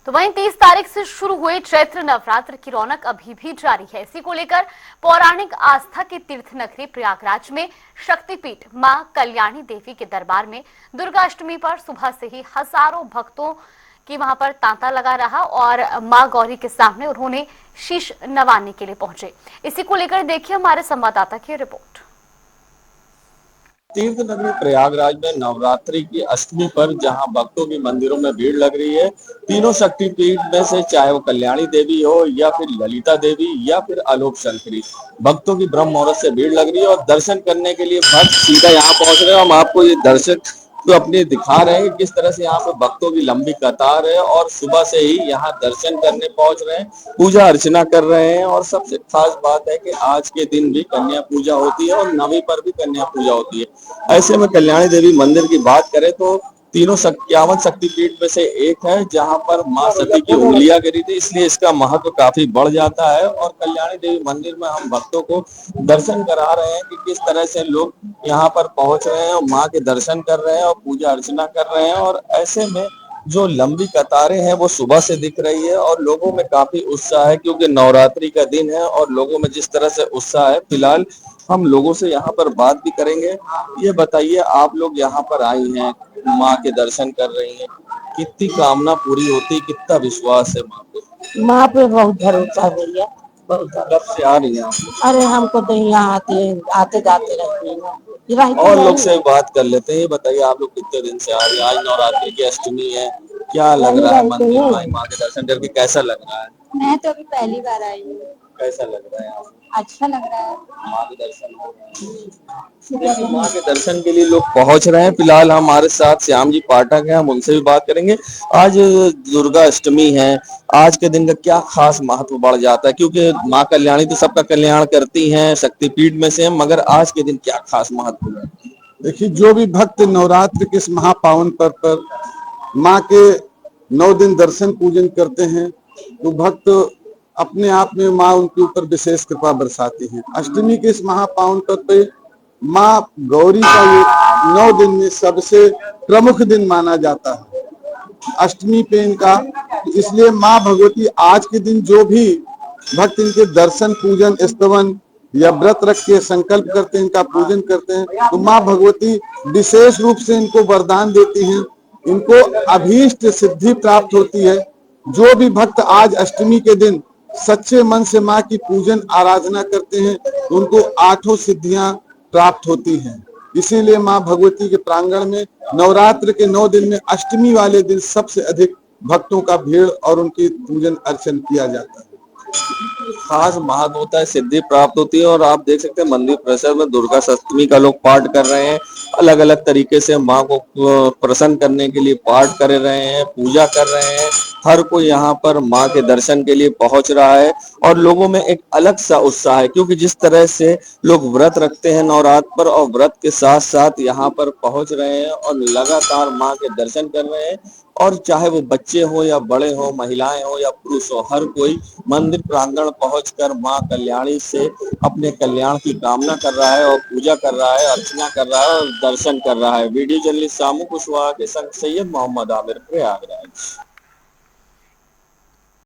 तो वहीं 30 तारीख से शुरू हुए चैत्र नवरात्र की रौनक अभी भी जारी है। इसी को लेकर पौराणिक आस्था की तीर्थ नगरी प्रयागराज में शक्तिपीठ मां कल्याणी देवी के दरबार में दुर्गाष्टमी पर सुबह से ही हजारों भक्तों की वहां पर तांता लगा रहा और मां गौरी के सामने उन्होंने शीश नवाने के लिए पहुंचे। इसी को लेकर देखिए हमारे संवाददाता की रिपोर्ट। तीर्थ नगरी प्रयागराज में नवरात्रि की अष्टमी पर जहां भक्तों की मंदिरों में भीड़ लग रही है, तीनों शक्तिपीठ में से चाहे वो कल्याणी देवी हो या फिर ललिता देवी या फिर आलोक शंकरी, भक्तों की ब्रह्म मुहूर्त से भीड़ लग रही है और दर्शन करने के लिए भक्त सीधा यहाँ पहुंच रहे हैं। हम आपको ये दर्शन तो अपने दिखा रहे हैं किस तरह से यहाँ पे भक्तों की लंबी कतार है और सुबह से ही यहाँ दर्शन करने पहुंच रहे हैं, पूजा अर्चना कर रहे हैं। और सबसे खास बात है कि आज के दिन भी कन्या पूजा होती है और नवी पर भी कन्या पूजा होती है। ऐसे में कल्याणी देवी मंदिर की बात करें तो तीनों 51 शक्तिपीठ में से एक है जहां पर मां सती की उंगलियां गिरी थी, इसलिए इसका महत्व काफी बढ़ जाता है। और कल्याणी देवी मंदिर में हम भक्तों को दर्शन करा रहे हैं कि किस तरह से लोग यहाँ पर पहुंच रहे हैं और माँ के दर्शन कर रहे हैं और पूजा अर्चना कर रहे हैं। और ऐसे में जो लंबी कतारें हैं वो सुबह से दिख रही है और लोगों में काफी उत्साह है क्योंकि नवरात्रि का दिन है और लोगों में जिस तरह से उत्साह है। फिलहाल हम लोगों से यहाँ पर बात भी करेंगे। ये बताइए, आप लोग यहाँ पर आई हैं, माँ के दर्शन कर रही हैं, कितनी कामना पूरी होती, कितना विश्वास है माँ पे? माँ पे बहुत भरोसा है भैया, बहुत भरोसा। कब से आ रही हैं आप? अरे हमको तो यहाँ आते जाते रहते हैं। और लोग से बात कर लेते हैं। ये बताइए, आप लोग कितने दिन से आ रहे हैं? आज नवरात्रि की अष्टमी है, क्या लग रहा है मंदिर में आई माँ के दर्शन करके, कैसा लग रहा है? मैं तो अभी पहली बार आई हूँ। कैसा लग रहा है आपको? अच्छा लग रहा है। माँ के दर्शन हो रहे हैं। माँ के दर्शन के लिए लोग पहुंच रहे हैं। फिलहाल हमारे साथ श्याम जी पाठक हैं, हम उनसे भी बात करेंगे। आज दुर्गा अष्टमी है, आज के दिन का क्या खास महत्व बढ़ जाता है? क्योंकि माँ कल्याणी तो सबका कल्याण करती हैं, शक्तिपीठ में से हैं, मगर आज के दिन क्या खास महत्व है? देखिए, जो भी भक्त नवरात्र के इस महापावन पर्व पर माँ के 9 दिन दर्शन पूजन करते हैं तो भक्त अपने आप में माँ उनके ऊपर विशेष कृपा बरसाती है। अष्टमी के इस महापावन पर्व पे माँ गौरी का ये 9 दिन में सबसे प्रमुख दिन माना जाता है, अष्टमी पे इनका। इसलिए माँ भगवती आज के दिन जो भी भक्त इनके दर्शन पूजन स्तवन या व्रत रख के संकल्प करते हैं, इनका पूजन करते हैं, तो माँ भगवती विशेष रूप से इनको वरदान देती हैं, इनको अभीष्ट सिद्धि प्राप्त होती है। जो भी भक्त आज अष्टमी के दिन सच्चे मन से माँ की पूजन आराधना करते हैं तो उनको 8 सिद्धियां प्राप्त होती हैं। इसीलिए माँ भगवती के प्रांगण में नवरात्र के 9 दिन में अष्टमी वाले दिन सबसे अधिक भक्तों का भीड़ और उनकी पूजन अर्चन किया जाता है। खास महत्व होता है, सिद्धि प्राप्त होती है। और आप देख सकते हैं मंदिर परिसर में दुर्गा सप्तमी का लोग पाठ कर रहे हैं, अलग अलग तरीके से माँ को प्रसन्न करने के लिए पाठ कर रहे हैं, पूजा कर रहे हैं। हर कोई यहाँ पर माँ के दर्शन के लिए पहुंच रहा है और लोगों में एक अलग सा उत्साह है क्योंकि जिस तरह से लोग व्रत रखते हैं नवरात्र पर और व्रत के साथ साथ यहाँ पर पहुंच रहे हैं और लगातार माँ के दर्शन कर रहे हैं। और चाहे वो बच्चे हो या बड़े हो, महिलाएं हो या पुरुष हो, हर कोई मंदिर प्रांगण पहुंचकर मां कल्याणी से अपने कल्याण की कामना कर रहा है और पूजा कर रहा है, अर्चना कर रहा है और दर्शन कर रहा है। वीडियो जर्नलिस्ट सामू कुशवाहा के संग सैयद मोहम्मद आमिर, प्रयागराज।